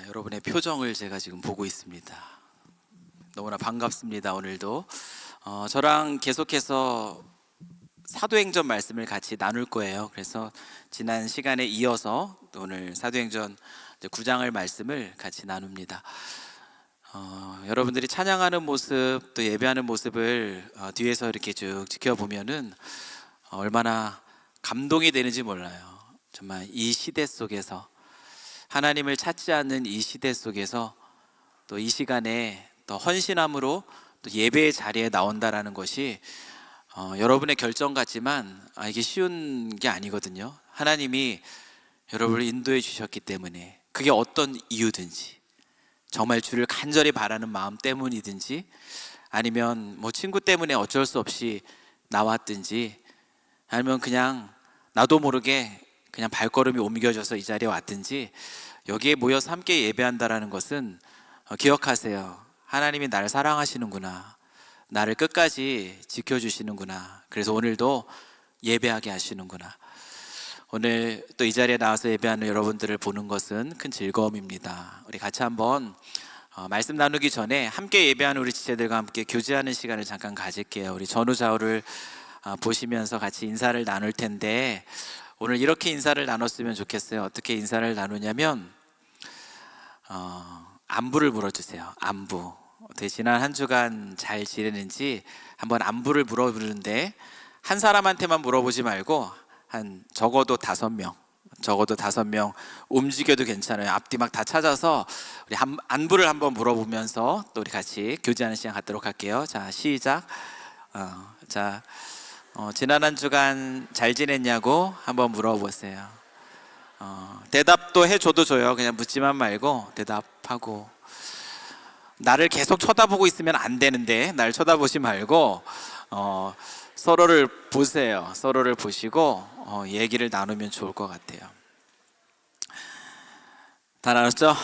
여러분의 표정을 제가 지금 보고 있습니다. 너무나 반갑습니다. 오늘도 저랑 계속해서 사도행전 말씀을 같이 나눌 거예요. 그래서 지난 시간에 이어서 오늘 사도행전 9장을 말씀을 같이 나눕니다. 여러분들이 찬양하는 모습 또 예배하는 모습을 뒤에서 이렇게 쭉 지켜보면은 얼마나 감동이 되는지 몰라요. 정말 이 시대 속에서, 하나님을 찾지 않는 이 시대 속에서 또 이 시간에 또 헌신함으로 또 예배의 자리에 나온다라는 것이 여러분의 결정 같지만 이게 쉬운 게 아니거든요. 하나님이 여러분을 인도해 주셨기 때문에, 그게 어떤 이유든지, 정말 주를 간절히 바라는 마음 때문이든지, 아니면 뭐 친구 때문에 어쩔 수 없이 나왔든지, 아니면 그냥 나도 모르게 그냥 발걸음이 옮겨져서 이 자리에 왔든지, 여기에 모여서 함께 예배한다라는 것은 기억하세요. 하나님이 나를 사랑하시는구나, 나를 끝까지 지켜주시는구나, 그래서 오늘도 예배하게 하시는구나. 오늘 또 이 자리에 나와서 예배하는 여러분들을 보는 것은 큰 즐거움입니다. 우리 같이 한번 말씀 나누기 전에 함께 예배하는 우리 지체들과 함께 교제하는 시간을 잠깐 가질게요. 우리 전후 좌우를 보시면서 같이 인사를 나눌 텐데, 오늘 이렇게 인사를 나눴으면 좋겠어요. 어떻게 인사를 나누냐면 안부를 물어주세요. 안부. 어떻게 지난 한 주간 잘 지내는지 한번 안부를 물어보는데, 한 사람한테만 물어보지 말고 적어도 5명 움직여도 괜찮아요. 앞뒤 막 다 찾아서 우리 안부를 한번 물어보면서 또 우리 같이 교제하는 시간 갖도록 할게요. 자, 시작. 지난 한 주간 잘 지냈냐고 한번 물어보세요. 대답도 해줘도 줘요. 그냥 묻지만 말고 대답하고. 나를 계속 쳐다보고 있으면 안 되는데, 날 쳐다보지 말고 서로를 보세요. 서로를 보시고 얘기를 나누면 좋을 것 같아요. 다 나눴죠?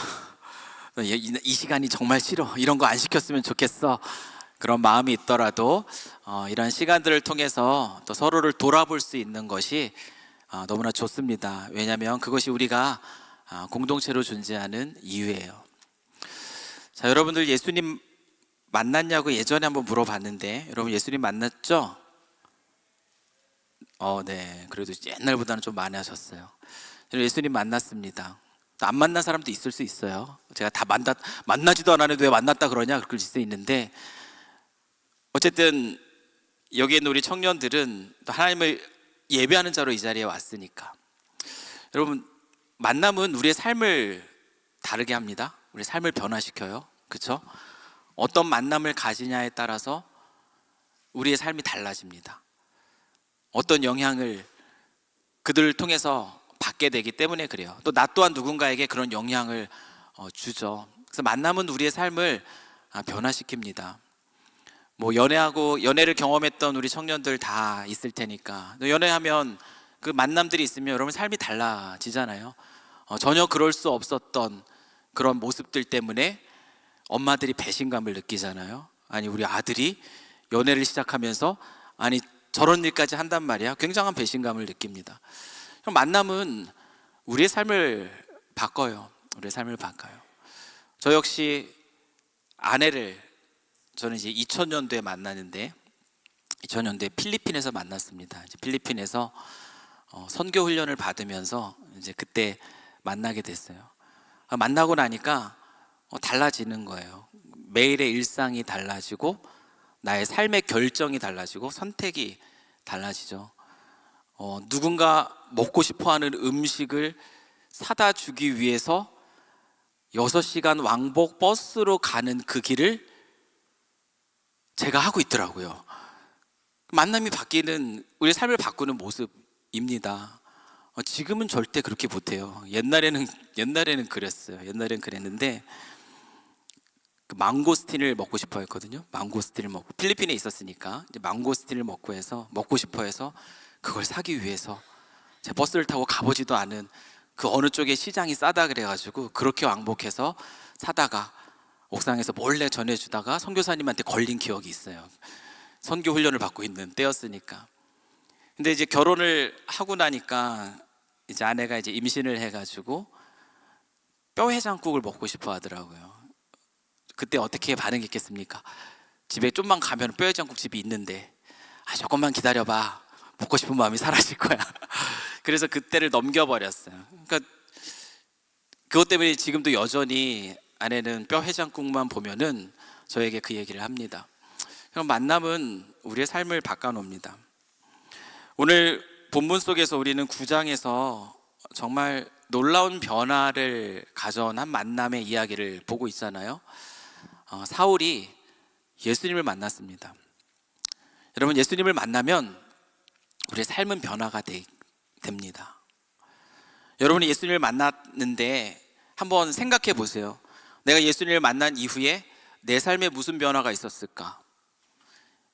이 시간이 정말 싫어, 이런 거 안 시켰으면 좋겠어, 그런 마음이 있더라도 이런 시간들을 통해서 또 서로를 돌아볼 수 있는 것이 너무나 좋습니다. 왜냐하면 그것이 우리가 공동체로 존재하는 이유예요. 자, 여러분들 예수님 만났냐고 예전에 한번 물어봤는데, 여러분 예수님 만났죠? 네, 그래도 옛날보다는 좀 많이 하셨어요. 저는 예수님 만났습니다. 안 만난 사람도 있을 수 있어요. 제가 다 만나지도 않았는데 왜 만났다 그러냐 그럴 수 있는데, 어쨌든 여기에 있는 우리 청년들은 또 하나님을 예배하는 자로 이 자리에 왔으니까, 여러분 만남은 우리의 삶을 다르게 합니다. 우리의 삶을 변화시켜요. 그렇죠? 어떤 만남을 가지냐에 따라서 우리의 삶이 달라집니다. 어떤 영향을 그들을 통해서 받게 되기 때문에 그래요. 또 나 또한 누군가에게 그런 영향을 주죠. 그래서 만남은 우리의 삶을 변화시킵니다. 뭐 연애를 경험했던 우리 청년들 다 있을 테니까, 연애하면 그 만남들이 있으면 여러분 삶이 달라지잖아요. 전혀 그럴 수 없었던 그런 모습들 때문에 엄마들이 배신감을 느끼잖아요. 아니, 우리 아들이 연애를 시작하면서 저런 일까지 한단 말이야. 굉장한 배신감을 느낍니다. 만남은 우리의 삶을 바꿔요. 우리의 삶을 바꿔요. 저 역시 저는 이제 2000년도에 만나는데, 2000년도에 필리핀에서 만났습니다. 이제 필리핀에서 선교 훈련을 받으면서 이제 그때 만나게 됐어요. 만나고 나니까 달라지는 거예요. 매일의 일상이 달라지고, 나의 삶의 결정이 달라지고, 선택이 달라지죠. 누군가 먹고 싶어하는 음식을 사다 주기 위해서 6시간 왕복 버스로 가는 그 길을 제가 하고 있더라고요. 만남이 바뀌는, 우리의 삶을 바꾸는 모습입니다. 지금은 절대 그렇게 못해요. 옛날에는 그랬어요. 옛날엔 그랬는데, 그 망고스틴을 먹고 싶어 했거든요. 망고스틴을 먹고, 필리핀에 있었으니까 이제 망고스틴을 먹고 싶어 해서 그걸 사기 위해서 제 버스를 타고 가보지도 않은 그 어느 쪽에 시장이 싸다 그래가지고 그렇게 왕복해서 사다가 옥상에서 몰래 전해주다가 선교사님한테 걸린 기억이 있어요. 선교 훈련을 받고 있는 때였으니까. 근데 이제 결혼을 하고 나니까 이제 아내가 이제 임신을 해가지고 뼈 해장국을 먹고 싶어 하더라고요. 그때 어떻게 반응했겠습니까? 집에 좀만 가면 뼈 해장국 집이 있는데, 조금만 기다려봐, 먹고 싶은 마음이 사라질 거야. 그래서 그때를 넘겨버렸어요. 그러니까 그것 때문에 지금도 여전히 아내는 뼈 해장국만 보면은 저에게 그 얘기를 합니다. 그럼 만남은 우리의 삶을 바꿔놓습니다. 오늘 본문 속에서 우리는 9장에서 정말 놀라운 변화를 가져온 한 만남의 이야기를 보고 있잖아요. 사울이 예수님을 만났습니다. 여러분, 예수님을 만나면 우리의 삶은 변화가 됩니다. 여러분이 예수님을 만났는데 한번 생각해 보세요. 내가 예수님을 만난 이후에 내 삶에 무슨 변화가 있었을까?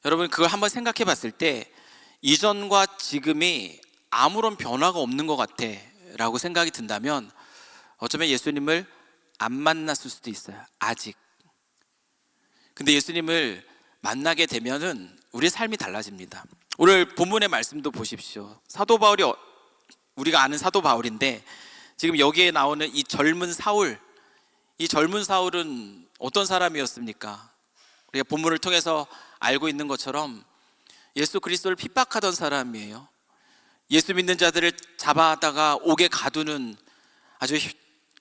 여러분, 그걸 한번 생각해 봤을 때 이전과 지금이 아무런 변화가 없는 것 같아 라고 생각이 든다면 어쩌면 예수님을 안 만났을 수도 있어요. 아직. 근데 예수님을 만나게 되면은 우리의 삶이 달라집니다. 오늘 본문의 말씀도 보십시오. 사도 바울이, 우리가 아는 사도 바울인데 지금 여기에 나오는 이 젊은 사울, 이 젊은 사울은 어떤 사람이었습니까? 우리가 본문을 통해서 알고 있는 것처럼 예수 그리스도를 핍박하던 사람이에요. 예수 믿는 자들을 잡아다가 옥에 가두는 아주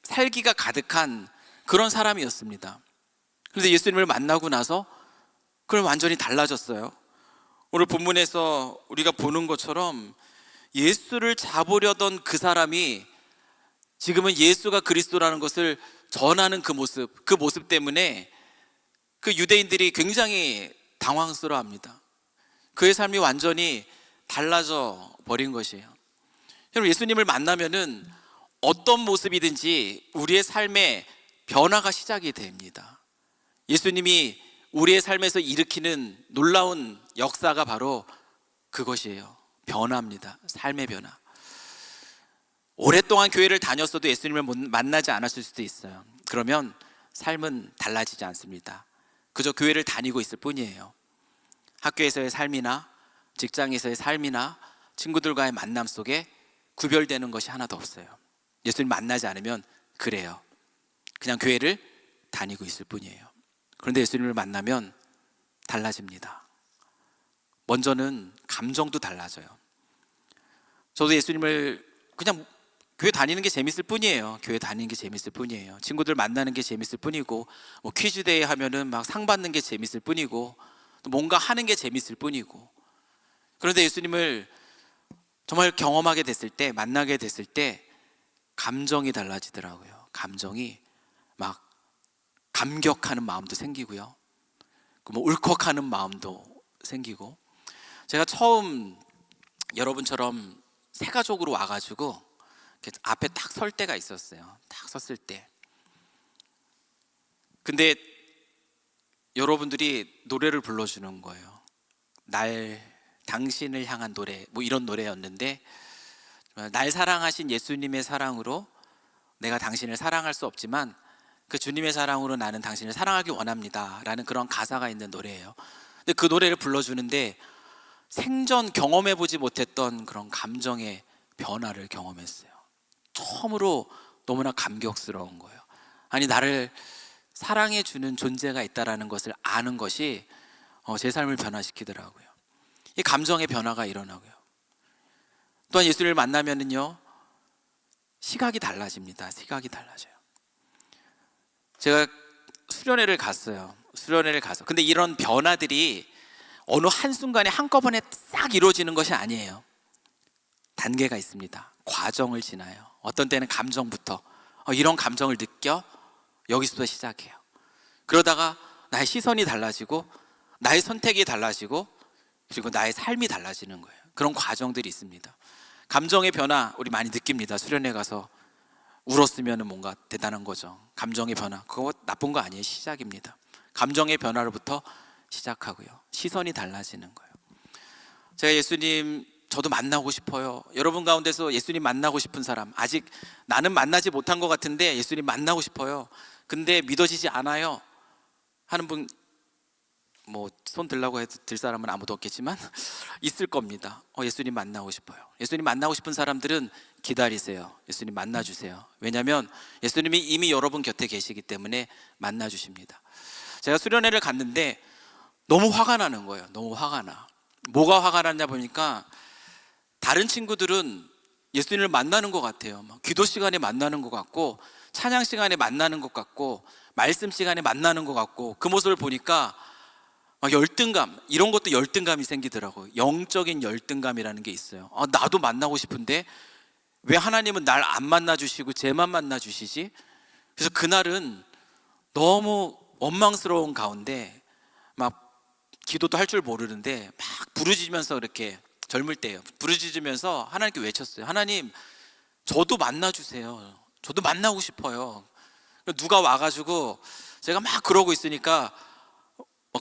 살기가 가득한 그런 사람이었습니다. 그런데 예수님을 만나고 나서 그럼 완전히 달라졌어요. 오늘 본문에서 우리가 보는 것처럼 예수를 잡으려던 그 사람이 지금은 예수가 그리스도라는 것을 전하는 그 모습 때문에 그 유대인들이 굉장히 당황스러워합니다. 그의 삶이 완전히 달라져 버린 것이에요. 여러분, 예수님을 만나면은 어떤 모습이든지 우리의 삶에 변화가 시작이 됩니다. 예수님이 우리의 삶에서 일으키는 놀라운 역사가 바로 그것이에요. 변화입니다. 삶의 변화. 오랫동안 교회를 다녔어도 예수님을 만나지 않았을 수도 있어요. 그러면 삶은 달라지지 않습니다. 그저 교회를 다니고 있을 뿐이에요. 학교에서의 삶이나 직장에서의 삶이나 친구들과의 만남 속에 구별되는 것이 하나도 없어요. 예수님 만나지 않으면 그래요. 그냥 교회를 다니고 있을 뿐이에요. 그런데 예수님을 만나면 달라집니다. 먼저는 감정도 달라져요. 저도 예수님을 그냥 교회 다니는 게 재밌을 뿐이에요. 교회 다니는 게 재밌을 뿐이에요. 친구들 만나는 게 재밌을 뿐이고, 뭐 퀴즈 대회 하면은 막 상 받는 게 재밌을 뿐이고, 또 뭔가 하는 게 재밌을 뿐이고. 그런데 예수님을 정말 경험하게 됐을 때, 만나게 됐을 때 감정이 달라지더라고요. 감정이 막 감격하는 마음도 생기고요. 뭐 울컥하는 마음도 생기고. 제가 처음 여러분처럼 새 가족으로 와가지고 앞에 딱 설 때가 있었어요. 딱 섰을 때. 근데 여러분들이 노래를 불러주는 거예요. 당신을 향한 노래, 뭐 이런 노래였는데, 날 사랑하신 예수님의 사랑으로 내가 당신을 사랑할 수 없지만 그 주님의 사랑으로 나는 당신을 사랑하기 원합니다 라는 그런 가사가 있는 노래예요. 근데 그 노래를 불러주는데 생전 경험해보지 못했던 그런 감정의 변화를 경험했어요. 처음으로 너무나 감격스러운 거예요. 아니, 나를 사랑해주는 존재가 있다는 것을 아는 것이 제 삶을 변화시키더라고요. 이 감정의 변화가 일어나고요. 또한 예수를 만나면은요, 시각이 달라집니다. 시각이 달라져요. 제가 수련회를 갔어요. 근데 이런 변화들이 어느 한순간에 한꺼번에 싹 이루어지는 것이 아니에요. 단계가 있습니다. 과정을 지나요. 어떤 때는 감정부터 이런 감정을 느껴 여기서부터 시작해요. 그러다가 나의 시선이 달라지고 나의 선택이 달라지고 그리고 나의 삶이 달라지는 거예요. 그런 과정들이 있습니다. 감정의 변화 우리 많이 느낍니다. 수련회 가서 울었으면 뭔가 대단한 거죠. 감정의 변화, 그거 나쁜 거 아니에요. 시작입니다. 감정의 변화로부터 시작하고요, 시선이 달라지는 거예요. 제가 예수님 저도 만나고 싶어요. 여러분 가운데서 예수님 만나고 싶은 사람, 아직 나는 만나지 못한 것 같은데 예수님 만나고 싶어요, 근데 믿어지지 않아요 하는 분 뭐 손 들라고 해도 들 사람은 아무도 없겠지만 있을 겁니다. 예수님 만나고 싶어요. 예수님 만나고 싶은 사람들은 기다리세요. 예수님 만나주세요. 왜냐하면 예수님이 이미 여러분 곁에 계시기 때문에 만나주십니다. 제가 수련회를 갔는데 너무 화가 나는 거예요. 너무 화가 나. 뭐가 화가 났냐 보니까 다른 친구들은 예수님을 만나는 것 같아요. 막 기도 시간에 만나는 것 같고, 찬양 시간에 만나는 것 같고, 말씀 시간에 만나는 것 같고, 그 모습을 보니까 막 열등감, 이런 것도 열등감이 생기더라고요. 영적인 열등감이라는 게 있어요. 나도 만나고 싶은데 왜 하나님은 날 안 만나주시고 쟤만 만나주시지? 그래서 그날은 너무 원망스러운 가운데 막 기도도 할 줄 모르는데 막 부르짖으면서, 이렇게 젊을 때예요, 부르짖으면서 하나님께 외쳤어요. 하나님, 저도 만나주세요. 저도 만나고 싶어요. 누가 와가지고 제가 막 그러고 있으니까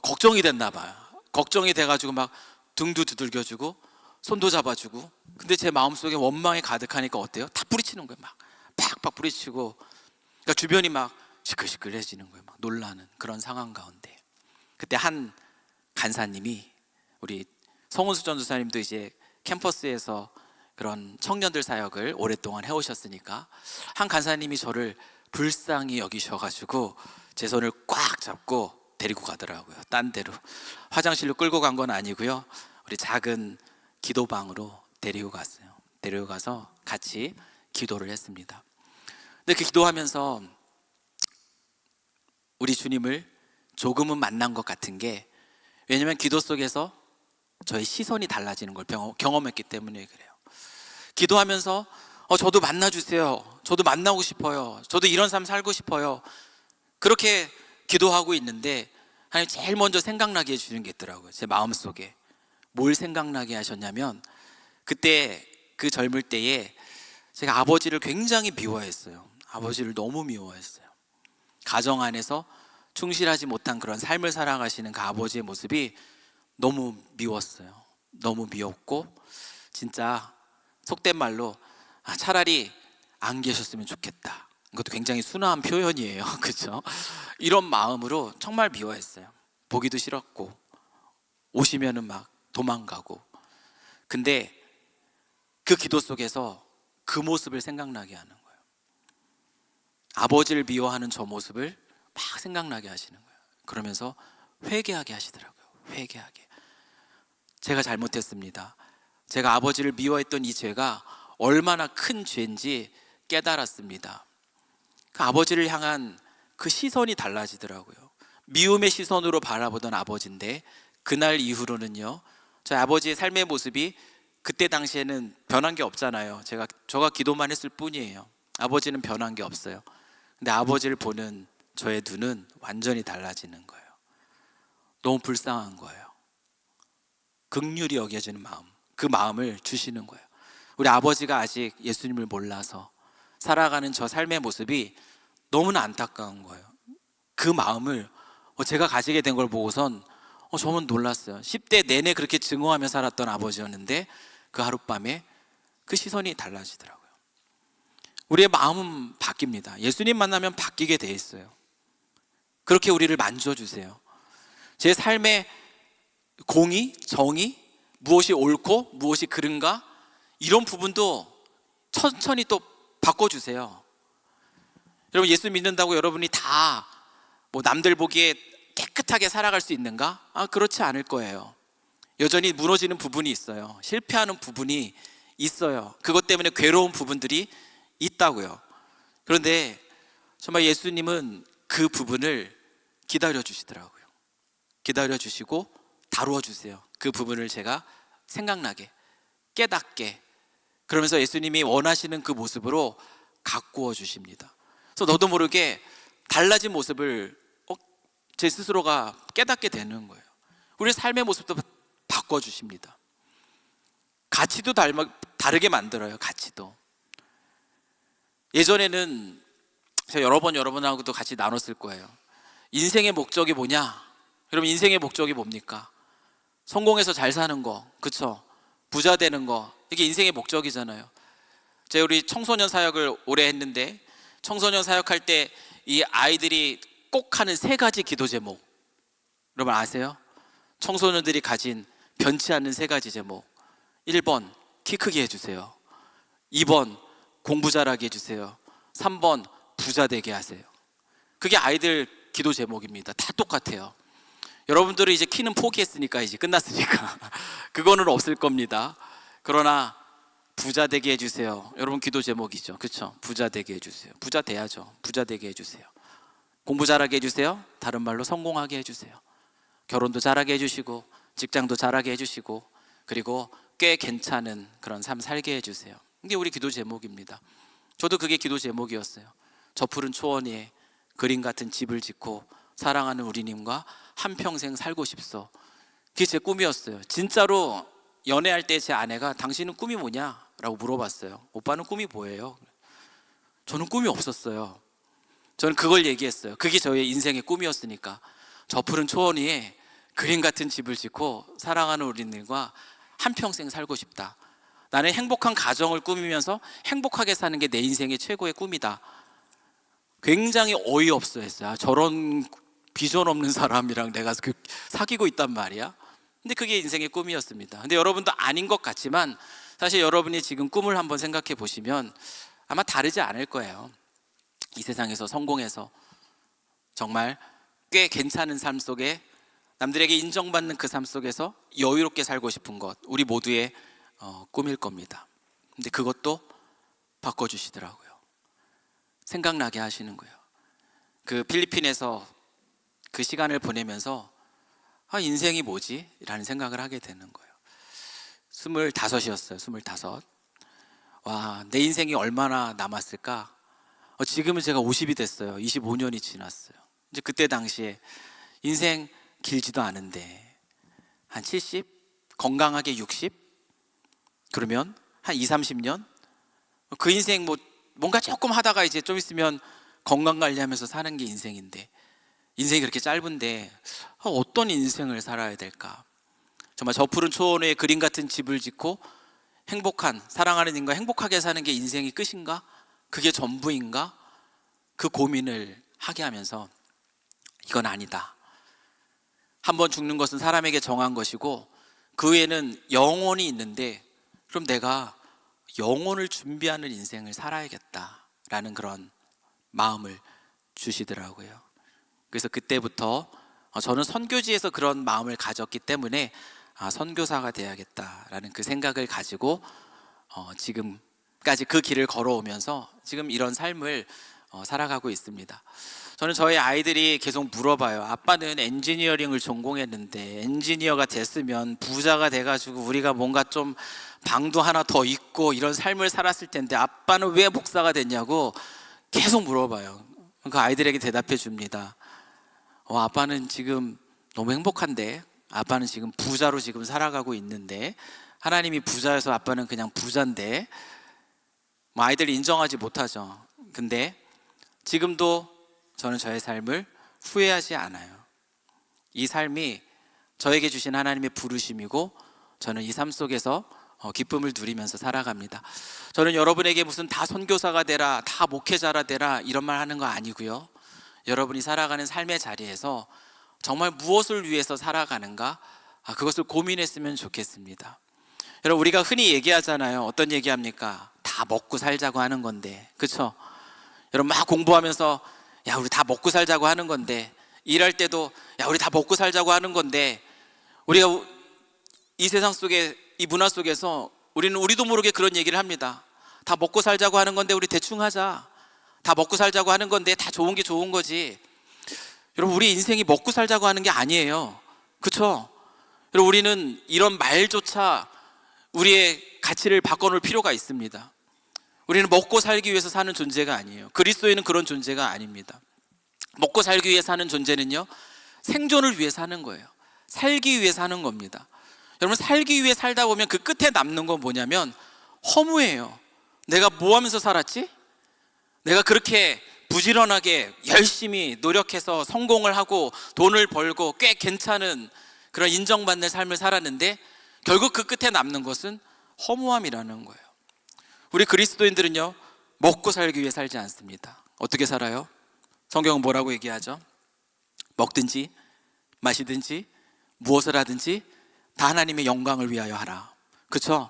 걱정이 됐나 봐요. 걱정이 돼가지고 막 등도 두들겨주고 손도 잡아주고. 근데 제 마음속에 원망이 가득하니까 어때요? 다 뿌리치는 거예요. 막 팍팍 뿌리치고. 그러니까 주변이 막 시끌시끌해지는 거예요. 막 놀라는 그런 상황 가운데, 그때 한 간사님이, 우리 성훈수 전도사님도 이제 캠퍼스에서 그런 청년들 사역을 오랫동안 해오셨으니까 한 간사님이 저를 불쌍히 여기셔가지고 제 손을 꽉 잡고 데리고 가더라고요. 딴 데로, 화장실로 끌고 간 건 아니고요, 우리 작은 기도방으로 데리고 갔어요. 데리고 가서 같이 기도를 했습니다. 근데 그 기도하면서 우리 주님을 조금은 만난 것 같은 게, 왜냐면 기도 속에서 저의 시선이 달라지는 걸 경험했기 때문에 그래요. 기도하면서 저도 만나주세요. 저도 만나고 싶어요. 저도 이런 삶 살고 싶어요. 그렇게 기도하고 있는데 하나님 제일 먼저 생각나게 해주는 게 있더라고요. 제 마음속에. 뭘 생각나게 하셨냐면, 그때 그 젊을 때에 제가 아버지를 굉장히 미워했어요. 아버지를 너무 미워했어요. 가정 안에서 충실하지 못한 그런 삶을 살아가시는 그 아버지의 모습이 너무 미웠어요. 너무 미웠고, 진짜 속된 말로 차라리 안 계셨으면 좋겠다. 이것도 굉장히 순화한 표현이에요. 그렇죠? 이런 마음으로 정말 미워했어요. 보기도 싫었고, 오시면은 막 도망가고. 근데 그 기도 속에서 그 모습을 생각나게 하는 거예요. 아버지를 미워하는 저 모습을 막 생각나게 하시는 거예요. 그러면서 회개하게 하시더라고요. 회개하게. 제가 잘못했습니다. 제가 아버지를 미워했던 이 죄가 얼마나 큰 죄인지 깨달았습니다. 그 아버지를 향한 그 시선이 달라지더라고요. 미움의 시선으로 바라보던 아버지인데 그날 이후로는요, 저희 아버지의 삶의 모습이 그때 당시에는 변한 게 없잖아요. 저가 기도만 했을 뿐이에요. 아버지는 변한 게 없어요. 근데 아버지를 보는 저의 눈은 완전히 달라지는 거예요. 너무 불쌍한 거예요. 긍휼히 여겨지는 마음, 그 마음을 주시는 거예요. 우리 아버지가 아직 예수님을 몰라서 살아가는 저 삶의 모습이 너무나 안타까운 거예요. 그 마음을 제가 가지게 된 걸 보고선 저는 놀랐어요. 10대 내내 그렇게 증오하며 살았던 아버지였는데 그 하룻밤에 그 시선이 달라지더라고요. 우리의 마음은 바뀝니다. 예수님 만나면 바뀌게 돼 있어요. 그렇게 우리를 만져주세요. 제 삶의 공의, 정의, 무엇이 옳고 무엇이 그른가, 이런 부분도 천천히 또 바꿔주세요. 여러분, 예수 믿는다고 여러분이 다 뭐 남들 보기에 깨끗하게 살아갈 수 있는가? 그렇지 않을 거예요. 여전히 무너지는 부분이 있어요. 실패하는 부분이 있어요. 그것 때문에 괴로운 부분들이 있다고요. 그런데 정말 예수님은 그 부분을 기다려 주시더라고요. 기다려 주시고 다루어 주세요. 그 부분을 제가 생각나게, 깨닫게. 그러면서 예수님이 원하시는 그 모습으로 가꾸어 주십니다. 그래서 너도 모르게 달라진 모습을 제 스스로가 깨닫게 되는 거예요. 우리 삶의 모습도 바꿔주십니다. 가치도 다르게 만들어요. 가치도. 예전에는 제가 여러분하고도 같이 나눴을 거예요. 인생의 목적이 뭐냐? 여러분, 인생의 목적이 뭡니까? 성공해서 잘 사는 거, 그쵸? 부자 되는 거, 이게 인생의 목적이잖아요. 제가 우리 청소년 사역을 오래 했는데, 청소년 사역할 때 이 아이들이 꼭 하는 3가지 기도 제목, 여러분 아세요? 청소년들이 가진 변치 않는 세 가지 제목. 1번 키 크게 해주세요. 2번 공부 잘하게 해주세요. 3번 부자 되게 하세요. 그게 아이들 기도 제목입니다. 다 똑같아요. 여러분들은 이제 키는 포기했으니까, 이제 끝났으니까 그거는 없을 겁니다. 그러나 부자 되게 해주세요. 여러분 기도 제목이죠. 그렇죠? 부자 되게 해주세요. 부자 돼야죠. 부자 되게 해주세요. 공부 잘하게 해주세요. 다른 말로 성공하게 해주세요. 결혼도 잘하게 해주시고, 직장도 잘하게 해주시고, 그리고 꽤 괜찮은 그런 삶 살게 해주세요. 이게 우리 기도 제목입니다. 저도 그게 기도 제목이었어요. 저 푸른 초원 위에 그림 같은 집을 짓고 사랑하는 우리님과 한평생 살고 싶소. 그게 제 꿈이었어요. 진짜로 연애할 때 제 아내가 당신은 꿈이 뭐냐? 라고 물어봤어요. 오빠는 꿈이 뭐예요? 저는 꿈이 없었어요. 저는 그걸 얘기했어요. 그게 저의 인생의 꿈이었으니까. 저 푸른 초원 위에 그림 같은 집을 짓고 사랑하는 우리님과 한평생 살고 싶다. 나는 행복한 가정을 꾸미면서 행복하게 사는 게 내 인생의 최고의 꿈이다. 굉장히 어이없어 했어요. 아, 저런 비전 없는 사람이랑 내가 사귀고 있단 말이야. 근데 그게 인생의 꿈이었습니다. 근데 여러분도 아닌 것 같지만 사실 여러분이 지금 꿈을 한번 생각해 보시면 아마 다르지 않을 거예요. 이 세상에서 성공해서 정말 꽤 괜찮은 삶 속에, 남들에게 인정받는 그 삶 속에서 여유롭게 살고 싶은 것, 우리 모두의 꿈일 겁니다. 근데 그것도 바꿔주시더라고요. 생각나게 하시는 거예요. 그 필리핀에서 그 시간을 보내면서 인생이 뭐지? 라는 생각을 하게 되는 거예요. 25이었어요. 25. 와, 내 인생이 얼마나 남았을까? 지금은 제가 50이 됐어요. 25년이 지났어요. 이제 그때 당시에 인생 길지도 않은데 한 70? 건강하게 60? 그러면 한 2, 30년? 그 인생 뭔가 조금 하다가 이제 좀 있으면 건강 관리하면서 사는 게 인생인데, 인생이 그렇게 짧은데 어떤 인생을 살아야 될까? 정말 저 푸른 초원에 그림 같은 집을 짓고 행복한, 사랑하는 인과 행복하게 사는 게 인생이 끝인가? 그게 전부인가? 그 고민을 하게 하면서 이건 아니다. 한번 죽는 것은 사람에게 정한 것이고 그 후에는 영혼이 있는데, 그럼 내가 영혼을 준비하는 인생을 살아야겠다라는 그런 마음을 주시더라고요. 그래서 그때부터 저는 선교지에서 그런 마음을 가졌기 때문에 선교사가 돼야겠다라는 그 생각을 가지고 지금까지 그 길을 걸어오면서 지금 이런 삶을 살아가고 있습니다. 저는 저희 아이들이 계속 물어봐요. 아빠는 엔지니어링을 전공했는데 엔지니어가 됐으면 부자가 돼가지고 우리가 뭔가 좀 방도 하나 더 있고 이런 삶을 살았을 텐데 아빠는 왜 목사가 됐냐고 계속 물어봐요. 그 아이들에게 대답해 줍니다. 아빠는 지금 너무 행복한데, 아빠는 지금 부자로 지금 살아가고 있는데, 하나님이 부자여서 아빠는 그냥 부자인데, 아이들이 인정하지 못하죠. 근데 지금도 저는 저의 삶을 후회하지 않아요. 이 삶이 저에게 주신 하나님의 부르심이고 저는 이 삶 속에서 기쁨을 누리면서 살아갑니다. 저는 여러분에게 무슨 다 선교사가 되라, 다 목회자라 되라 이런 말 하는 거 아니고요. 여러분이 살아가는 삶의 자리에서 정말 무엇을 위해서 살아가는가, 그것을 고민했으면 좋겠습니다. 여러분, 우리가 흔히 얘기하잖아요. 어떤 얘기합니까? 다 먹고 살자고 하는 건데, 그렇죠? 여러분 막 공부하면서 야, 우리 다 먹고 살자고 하는 건데, 일할 때도 야, 우리 다 먹고 살자고 하는 건데, 우리가 이 세상 속에, 이 문화 속에서 우리도 모르게 그런 얘기를 합니다. 다 먹고 살자고 하는 건데 우리 대충 하자. 다 먹고 살자고 하는 건데 다 좋은 게 좋은 거지. 여러분, 우리 인생이 먹고 살자고 하는 게 아니에요. 그렇죠? 여러분, 우리는 이런 말조차 우리의 가치를 바꿔놓을 필요가 있습니다. 우리는 먹고 살기 위해서 사는 존재가 아니에요. 그리스도인은 그런 존재가 아닙니다. 먹고 살기 위해 사는 존재는요, 생존을 위해 사는 거예요. 살기 위해 사는 겁니다. 여러분, 살기 위해 살다 보면 그 끝에 남는 건 뭐냐면 허무해요. 내가 뭐 하면서 살았지? 내가 그렇게 부지런하게 열심히 노력해서 성공을 하고 돈을 벌고 꽤 괜찮은 그런 인정받는 삶을 살았는데 결국 그 끝에 남는 것은 허무함이라는 거예요. 우리 그리스도인들은요, 먹고 살기 위해 살지 않습니다. 어떻게 살아요? 성경은 뭐라고 얘기하죠? 먹든지 마시든지 무엇을 하든지 다 하나님의 영광을 위하여 하라. 그렇죠?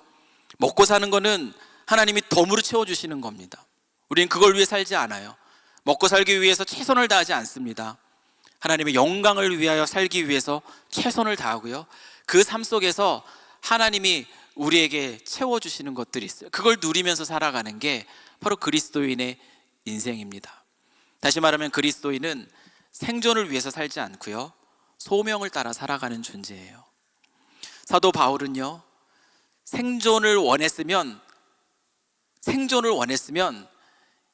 먹고 사는 거는 하나님이 덤으로 채워주시는 겁니다. 우리는 그걸 위해 살지 않아요. 먹고 살기 위해서 최선을 다하지 않습니다. 하나님의 영광을 위하여 살기 위해서 최선을 다하고요, 그 삶 속에서 하나님이 우리에게 채워주시는 것들이 있어요. 그걸 누리면서 살아가는 게 바로 그리스도인의 인생입니다. 다시 말하면 그리스도인은 생존을 위해서 살지 않고요, 소명을 따라 살아가는 존재예요. 사도 바울은요, 생존을 원했으면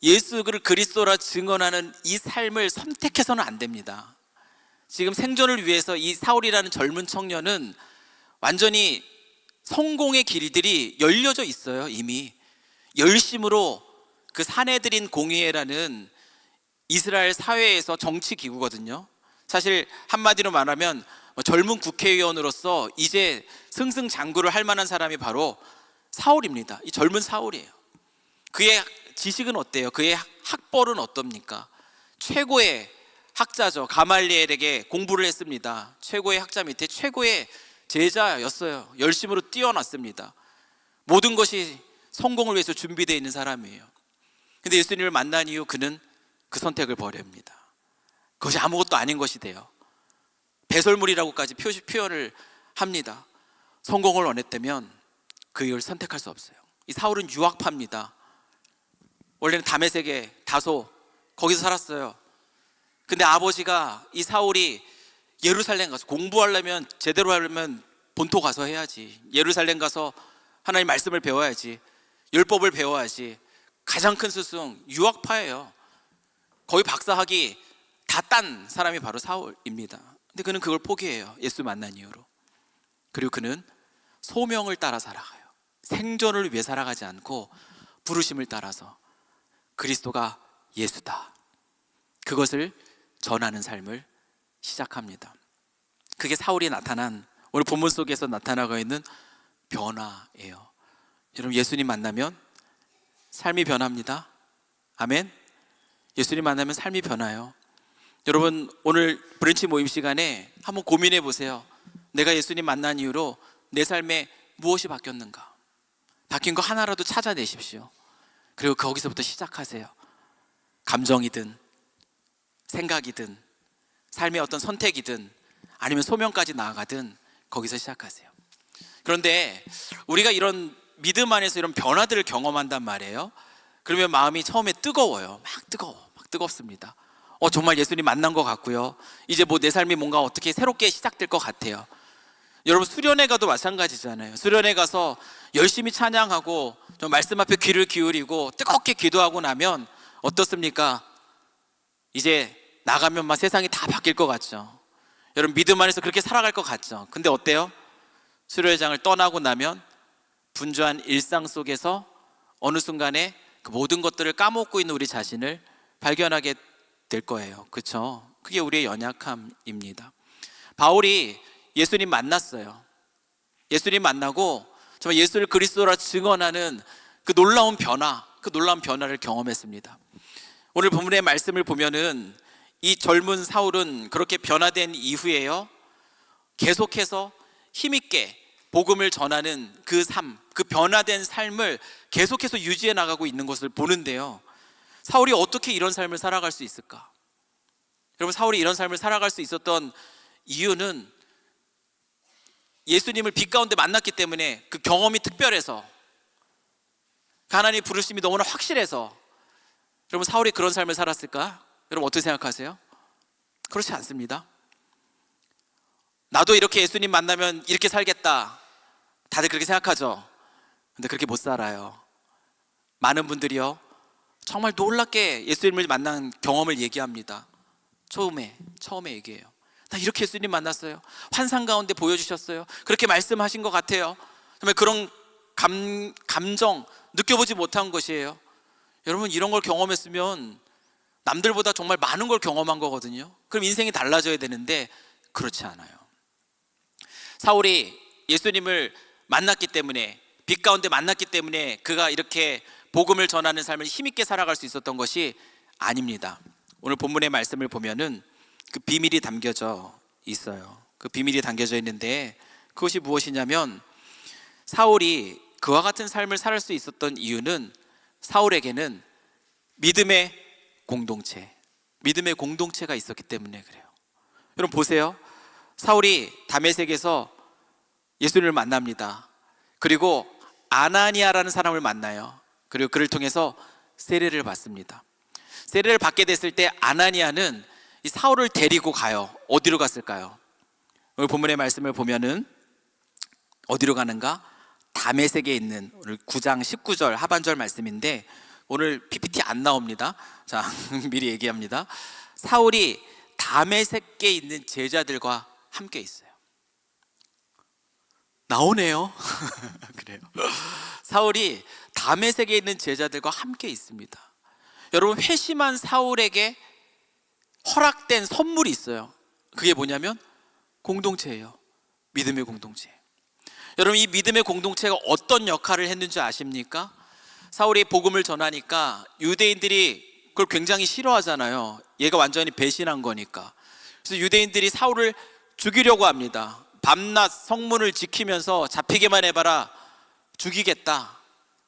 예수를 그리스도라 증언하는 이 삶을 선택해서는 안 됩니다. 지금 생존을 위해서 이 사울이라는 젊은 청년은 완전히 성공의 길들이 열려져 있어요. 이미 열심으로 그 사내들인 공의회라는 이스라엘 사회에서 정치 기구거든요. 사실 한마디로 말하면 젊은 국회의원으로서 이제 승승장구를 할 만한 사람이 바로 사울입니다. 이 젊은 사울이에요. 그의 지식은 어때요? 그의 학벌은 어떻습니까? 최고의 학자죠. 가말리엘에게 공부를 했습니다. 최고의 학자 밑에 최고의 제자였어요. 열심으로 뛰어났습니다. 모든 것이 성공을 위해서 준비되어 있는 사람이에요. 근데 예수님을 만난 이후 그는 그 선택을 버립니다. 그것이 아무것도 아닌 것이 돼요. 배설물이라고까지 표현을 합니다. 성공을 원했다면 그 일을 선택할 수 없어요. 이 사울은 유학파입니다. 원래는 다메섹의 다소 거기서 살았어요. 근데 아버지가 이 사울이 예루살렘 가서 공부하려면, 제대로 하려면 본토 가서 해야지, 예루살렘 가서 하나님 말씀을 배워야지, 율법을 배워야지. 가장 큰 스승 유학파예요. 거의 박사학위 다 딴 사람이 바로 사울입니다. 근데 그는 그걸 포기해요. 예수 만난 이후로. 그리고 그는 소명을 따라 살아가요. 생존을 위해 살아가지 않고 부르심을 따라서 그리스도가 예수다, 그것을 전하는 삶을 시작합니다. 그게 사울이 나타난, 오늘 본문 속에서 나타나고 있는 변화예요. 여러분, 예수님 만나면 삶이 변합니다. 아멘. 예수님 만나면 삶이 변해요. 여러분, 오늘 브런치 모임 시간에 한번 고민해 보세요. 내가 예수님 만난 이후로 내 삶에 무엇이 바뀌었는가? 바뀐 거 하나라도 찾아내십시오. 그리고 거기서부터 시작하세요. 감정이든 생각이든 삶의 어떤 선택이든 아니면 소명까지 나아가든 거기서 시작하세요. 그런데 우리가 이런 믿음 안에서 이런 변화들을 경험한단 말이에요. 그러면 마음이 처음에 뜨거워요. 막 뜨겁습니다. 정말 예수님 만난 것 같고요, 이제 뭐 내 삶이 뭔가 어떻게 새롭게 시작될 것 같아요. 여러분, 수련회 가도 마찬가지잖아요. 수련회 가서 열심히 찬양하고 좀 말씀 앞에 귀를 기울이고 뜨겁게 기도하고 나면 어떻습니까? 이제 나가면 막 세상이 다 바뀔 것 같죠. 여러분, 믿음 안에서 그렇게 살아갈 것 같죠. 근데 어때요? 수련회장을 떠나고 나면 분주한 일상 속에서 어느 순간에 그 모든 것들을 까먹고 있는 우리 자신을 발견하게 될 거예요. 그렇죠? 그게 우리의 연약함입니다. 바울이 예수님 만났어요. 예수님 만나고 정말 예수를 그리스도라 증언하는 그 놀라운 변화를 경험했습니다. 오늘 본문의 말씀을 보면은 이 젊은 사울은 그렇게 변화된 이후에요, 계속해서 힘있게 복음을 전하는 그 삶, 그 변화된 삶을 계속해서 유지해 나가고 있는 것을 보는데요, 사울이 어떻게 이런 삶을 살아갈 수 있을까? 여러분, 사울이 이런 삶을 살아갈 수 있었던 이유는 예수님을 빛 가운데 만났기 때문에, 그 경험이 특별해서, 하나님의 부르심이 너무나 확실해서. 여러분, 사울이 그런 삶을 살았을까? 여러분, 어떻게 생각하세요? 그렇지 않습니다. 나도 이렇게 예수님 만나면 이렇게 살겠다, 다들 그렇게 생각하죠. 근데 그렇게 못 살아요. 많은 분들이요, 정말 놀랍게 예수님을 만난 경험을 얘기합니다. 처음에 얘기해요. 나 이렇게 예수님 만났어요. 환상 가운데 보여주셨어요. 그렇게 말씀하신 것 같아요. 정말 그런 감정 느껴보지 못한 것이에요. 여러분, 이런 걸 경험했으면 남들보다 정말 많은 걸 경험한 거거든요. 그럼 인생이 달라져야 되는데 그렇지 않아요. 사울이 예수님을 만났기 때문에, 빛 가운데 만났기 때문에 그가 이렇게 복음을 전하는 삶을 힘있게 살아갈 수 있었던 것이 아닙니다. 오늘 본문의 말씀을 보면은 그 비밀이 담겨져 있어요. 그 비밀이 담겨져 있는데, 그것이 무엇이냐면 사울이 그와 같은 삶을 살 수 있었던 이유는 사울에게는 믿음의 공동체가 있었기 때문에 그래요. 여러분 보세요. 사울이 다메섹에서 예수님을 만납니다. 그리고 아나니아라는 사람을 만나요. 그리고 그를 통해서 세례를 받습니다. 세례를 받게 됐을 때 아나니아는 이 사울을 데리고 가요. 어디로 갔을까요? 오늘 본문의 말씀을 보면은 어디로 가는가? 다메섹에 있는, 오늘 9장 19절 하반절 말씀인데 오늘 PPT 안 나옵니다. 자, 미리 얘기합니다. 사울이 다메섹에 있는 제자들과 함께 있어요. 나오네요. 그래요. 사울이 다메섹에 있는 제자들과 함께 있습니다. 여러분, 회심한 사울에게 허락된 선물이 있어요. 그게 뭐냐면 공동체예요. 믿음의 공동체. 여러분, 이 믿음의 공동체가 어떤 역할을 했는지 아십니까? 사울이 복음을 전하니까 유대인들이 그걸 굉장히 싫어하잖아요. 얘가 완전히 배신한 거니까. 그래서 유대인들이 사울을 죽이려고 합니다. 밤낮 성문을 지키면서 잡히게만 해봐라, 죽이겠다.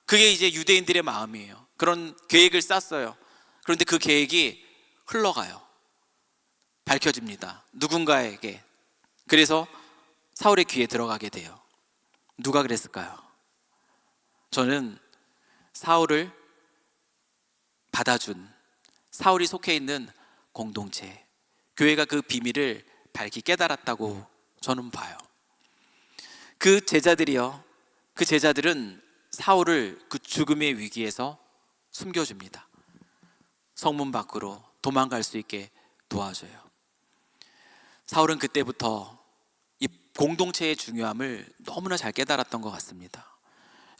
그게 이제 유대인들의 마음이에요. 그런 계획을 짰어요. 그런데 그 계획이 흘러가요. 밝혀집니다. 누군가에게. 그래서 사울의 귀에 들어가게 돼요. 누가 그랬을까요? 저는 사울을 받아준, 사울이 속해 있는 공동체, 교회가 그 비밀을 밝히 깨달았다고 저는 봐요. 그 제자들은 사울을 그 죽음의 위기에서 숨겨줍니다. 성문 밖으로 도망갈 수 있게 도와줘요. 사울은 그때부터 이 공동체의 중요함을 너무나 잘 깨달았던 것 같습니다.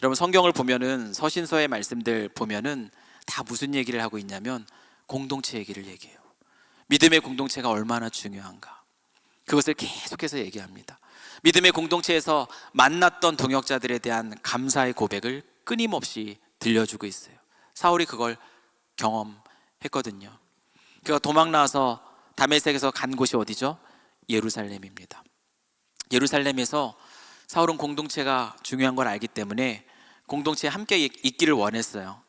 여러분, 성경을 보면은, 서신서의 말씀들 보면은 다 무슨 얘기를 하고 있냐면 공동체 얘기를 얘기해요. 믿음의 공동체가 얼마나 중요한가, 그것을 계속해서 얘기합니다. 믿음의 공동체에서 만났던 동역자들에 대한 감사의 고백을 끊임없이 들려주고 있어요. 사울이 그걸 경험했거든요. 그가 도망 나와서 다메섹에서 간 곳이 어디죠? 예루살렘입니다. 예루살렘에서 사울은 공동체가 중요한 걸 알기 때문에 공동체에 함께 있기를 원했어요.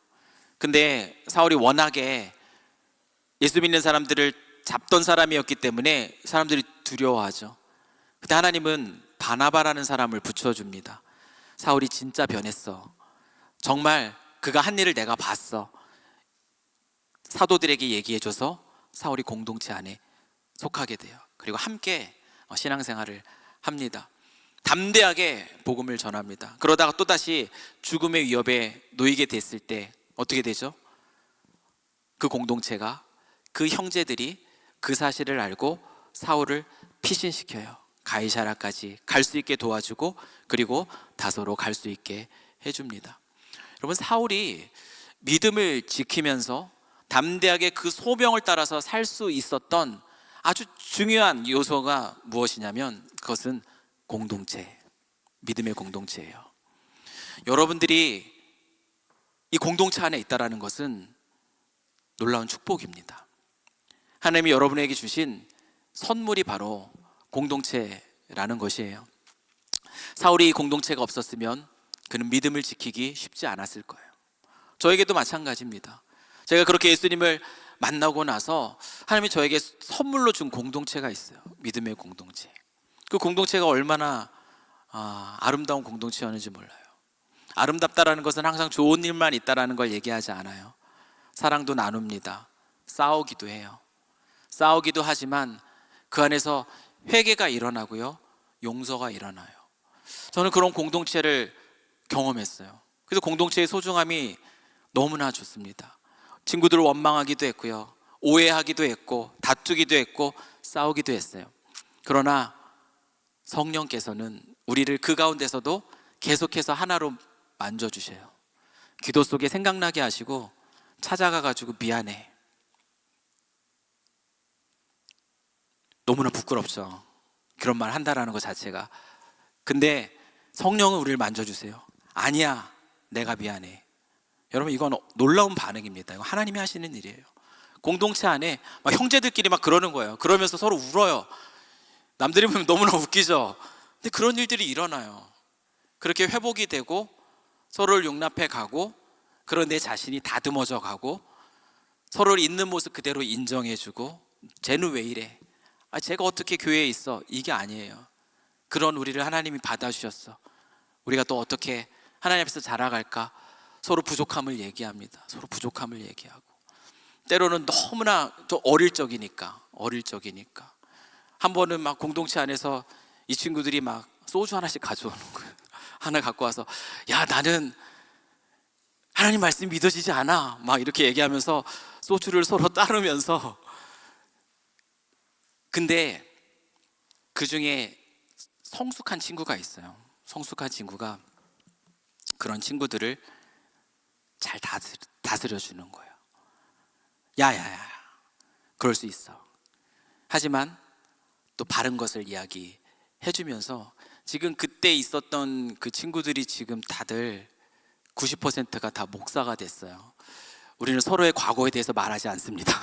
근데 사울이 워낙에 예수 믿는 사람들을 잡던 사람이었기 때문에 사람들이 두려워하죠. 그때 하나님은 바나바라는 사람을 붙여줍니다. 사울이 진짜 변했어, 정말 그가 한 일을 내가 봤어. 사도들에게 얘기해줘서 사울이 공동체 안에 속하게 돼요. 그리고 함께 신앙생활을 합니다. 담대하게 복음을 전합니다. 그러다가 또다시 죽음의 위협에 놓이게 됐을 때 어떻게 되죠? 그 공동체가, 그 형제들이 그 사실을 알고 사울을 피신시켜요. 가이사라까지 갈 수 있게 도와주고, 그리고 다소로 갈 수 있게 해줍니다. 여러분, 사울이 믿음을 지키면서 담대하게 그 소명을 따라서 살 수 있었던 아주 중요한 요소가 무엇이냐면 그것은 공동체, 믿음의 공동체예요. 여러분들이 이 공동체 안에 있다는 것은 놀라운 축복입니다. 하나님이 여러분에게 주신 선물이 바로 공동체라는 것이에요. 사울이 이 공동체가 없었으면 그는 믿음을 지키기 쉽지 않았을 거예요. 저에게도 마찬가지입니다. 제가 그렇게 예수님을 만나고 나서 하나님이 저에게 선물로 준 공동체가 있어요. 믿음의 공동체. 그 공동체가 얼마나 아름다운 공동체였는지 몰라요. 아름답다라는 것은 항상 좋은 일만 있다라는 걸 얘기하지 않아요. 사랑도 나눕니다. 싸우기도 해요. 싸우기도 하지만 그 안에서 회개가 일어나고요, 용서가 일어나요. 저는 그런 공동체를 경험했어요. 그래서 공동체의 소중함이 너무나 좋습니다. 친구들을 원망하기도 했고요, 오해하기도 했고, 다투기도 했고, 싸우기도 했어요. 그러나 성령께서는 우리를 그 가운데서도 계속해서 하나로 만져주셔요. 기도 속에 생각나게 하시고 찾아가가지고 미안해. 너무나 부끄럽죠, 그런 말 한다라는 것 자체가. 근데 성령은 우리를 만져주세요. 아니야, 내가 미안해. 여러분, 이건 놀라운 반응입니다. 이거 하나님이 하시는 일이에요. 공동체 안에 막 형제들끼리 막 그러는 거예요. 그러면서 서로 울어요. 남들이 보면 너무나 웃기죠. 근데 그런 일들이 일어나요. 그렇게 회복이 되고 서로를 용납해 가고, 그런 내 자신이 다듬어져 가고, 서로를 있는 모습 그대로 인정해 주고, 쟤는 왜 이래? 쟤가 어떻게 교회에 있어? 이게 아니에요. 그런 우리를 하나님이 받아주셨어. 우리가 또 어떻게 하나님 앞에서 자라갈까? 서로 부족함을 얘기합니다. 서로 부족함을 얘기하고, 때로는 너무나 또 어릴 적이니까 한 번은 막 공동체 안에서 이 친구들이 막 소주 하나씩 가져오는 거예요. 하나 갖고 와서, 야, 나는 하나님 말씀 믿어지지 않아, 막 이렇게 얘기하면서 소주를 서로 따르면서. 근데 그 중에 성숙한 친구가 있어요. 성숙한 친구가 그런 친구들을 잘 다스려 주는 거예요. 야야야, 그럴 수 있어. 하지만 또 바른 것을 이야기해 주면서, 지금 그때 있었던 그 친구들이 지금 다들 90%가 다 목사가 됐어요. 우리는 서로의 과거에 대해서 말하지 않습니다.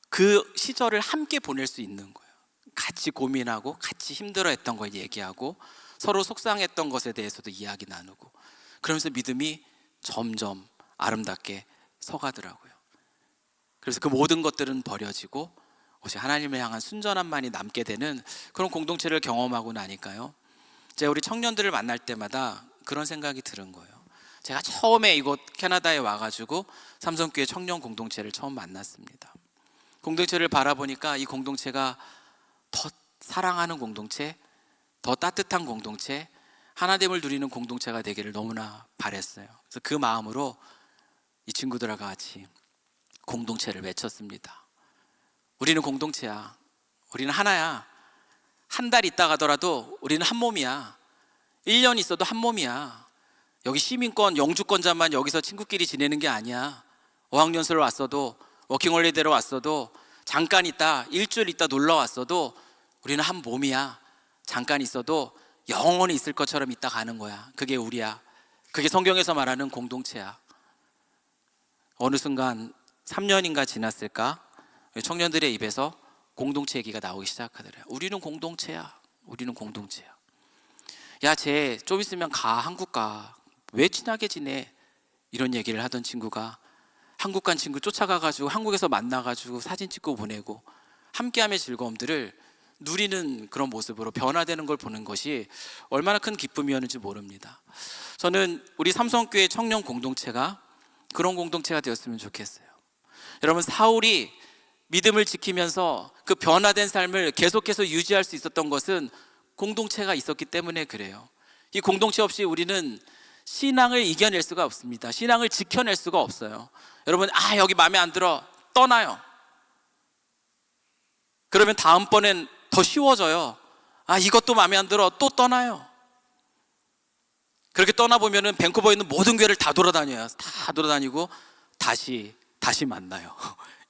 그 시절을 함께 보낼 수 있는 거예요. 같이 고민하고 같이 힘들어했던 걸 얘기하고, 서로 속상했던 것에 대해서도 이야기 나누고, 그러면서 믿음이 점점 아름답게 서가더라고요. 그래서 그 모든 것들은 버려지고 오직 하나님을 향한 순전함만이 남게 되는 그런 공동체를 경험하고 나니까요, 제가 우리 청년들을 만날 때마다 그런 생각이 드는 거예요. 제가 처음에 이곳 캐나다에 와가지고 삼성교회 청년 공동체를 처음 만났습니다. 공동체를 바라보니까 이 공동체가 더 사랑하는 공동체, 더 따뜻한 공동체, 하나됨을 누리는 공동체가 되기를 너무나 바랬어요. 그래서 그 마음으로 이 친구들과 같이 공동체를 외쳤습니다. 우리는 공동체야. 우리는 하나야. 한 달 있다 가더라도 우리는 한 몸이야. 1년 있어도 한 몸이야. 여기 시민권, 영주권자만 여기서 친구끼리 지내는 게 아니야. 어학연수를 왔어도, 워킹홀리데이로 왔어도, 잠깐 있다, 일주일 있다 놀러 왔어도 우리는 한 몸이야. 잠깐 있어도 영원히 있을 것처럼 있다 가는 거야. 그게 우리야. 그게 성경에서 말하는 공동체야. 어느 순간 3년인가 지났을까, 청년들의 입에서 공동체 얘기가 나오기 시작하더래요. 우리는 공동체야. 우리는 공동체야. 야, 쟤 좀 있으면 가, 한국 가. 왜 친하게 지내? 이런 얘기를 하던 친구가 한국 간 친구 쫓아가가지고 한국에서 만나가지고 사진 찍고 보내고, 함께함의 즐거움들을 누리는 그런 모습으로 변화되는 걸 보는 것이 얼마나 큰 기쁨이었는지 모릅니다. 저는 우리 삼성교회 청년 공동체가 그런 공동체가 되었으면 좋겠어요. 여러분, 사울이 믿음을 지키면서 그 변화된 삶을 계속해서 유지할 수 있었던 것은 공동체가 있었기 때문에 그래요. 이 공동체 없이 우리는 신앙을 이겨낼 수가 없습니다. 신앙을 지켜낼 수가 없어요. 여러분, 여기 마음에 안 들어, 떠나요. 그러면 다음번엔 더 쉬워져요. 이것도 마음에 안 들어, 또 떠나요. 그렇게 떠나보면은 밴쿠버에 있는 모든 교회를 다 돌아다녀요. 다 돌아다니고 다시 만나요.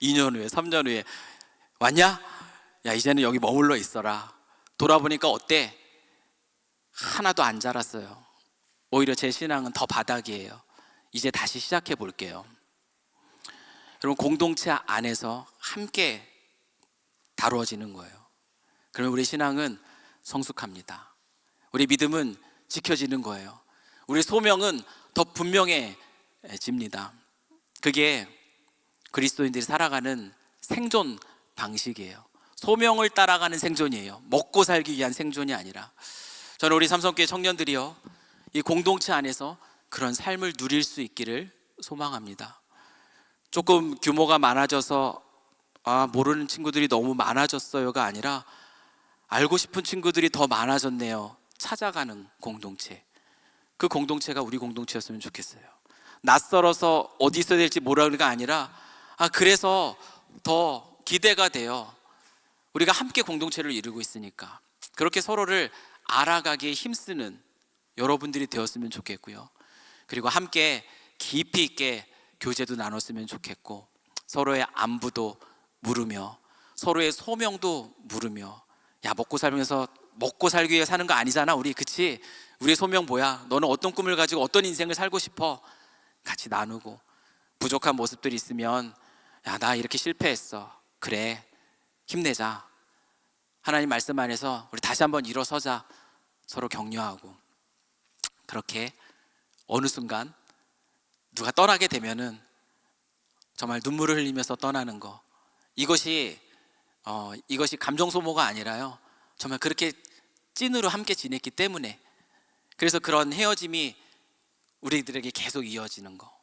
2년 후에, 3년 후에, 왔냐? 야, 이제는 여기 머물러 있어라. 돌아보니까 어때? 하나도 안 자랐어요. 오히려 제 신앙은 더 바닥이에요. 이제 다시 시작해 볼게요. 여러분, 공동체 안에서 함께 다루어지는 거예요. 그러면 우리 신앙은 성숙합니다. 우리 믿음은 지켜지는 거예요. 우리 소명은 더 분명해집니다. 그게 그리스도인들이 살아가는 생존 방식이에요. 소명을 따라가는 생존이에요. 먹고 살기 위한 생존이 아니라. 저는 우리 삼성교회 청년들이요, 이 공동체 안에서 그런 삶을 누릴 수 있기를 소망합니다. 조금 규모가 많아져서 모르는 친구들이 너무 많아졌어요가 아니라, 알고 싶은 친구들이 더 많아졌네요. 찾아가는 공동체. 그 공동체가 우리 공동체였으면 좋겠어요. 낯설어서 어디 있어야 될지 모르는 게 아니라, 그래서 더 기대가 돼요. 우리가 함께 공동체를 이루고 있으니까. 그렇게 서로를 알아가기에 힘쓰는 여러분들이 되었으면 좋겠고요. 그리고 함께 깊이 있게 교제도 나눴으면 좋겠고, 서로의 안부도 물으며 서로의 소명도 물으며, 야, 먹고 살기 위해 사는 거 아니잖아 우리, 그치? 우리의 소명 뭐야? 너는 어떤 꿈을 가지고 어떤 인생을 살고 싶어? 같이 나누고, 부족한 모습들이 있으면, 야, 나 이렇게 실패했어. 그래, 힘내자. 하나님 말씀 안에서 우리 다시 한번 일어서자 서로 격려하고, 그렇게 어느 순간 누가 떠나게 되면은 정말 눈물을 흘리면서 떠나는 거, 이것이 감정 소모가 아니라요, 정말 그렇게 찐으로 함께 지냈기 때문에, 그래서 그런 헤어짐이 우리들에게 계속 이어지는 거,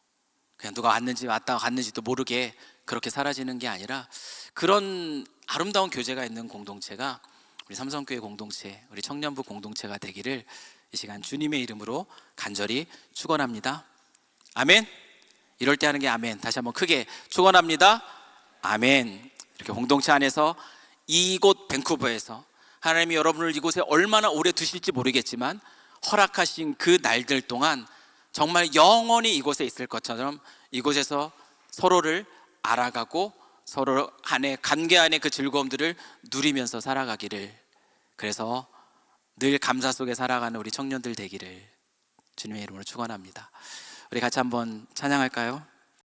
그냥 누가 왔다 갔는지도 모르게 그렇게 사라지는 게 아니라, 그런 아름다운 교제가 있는 공동체가 우리 삼성교회 공동체, 우리 청년부 공동체가 되기를 이 시간 주님의 이름으로 간절히 축원합니다. 아멘. 이럴 때 하는 게 아멘. 다시 한번 크게 축원합니다. 아멘. 이렇게 공동체 안에서 이곳 밴쿠버에서 하나님이 여러분을 이곳에 얼마나 오래 두실지 모르겠지만 허락하신 그 날들 동안 정말 영원히 이곳에 있을 것처럼 이곳에서 서로를 알아가고 서로 안에, 관계 안에 그 즐거움들을 누리면서 살아가기를, 그래서 늘 감사 속에 살아가는 우리 청년들 되기를 주님의 이름으로 축원합니다. 우리 같이 한번 찬양할까요?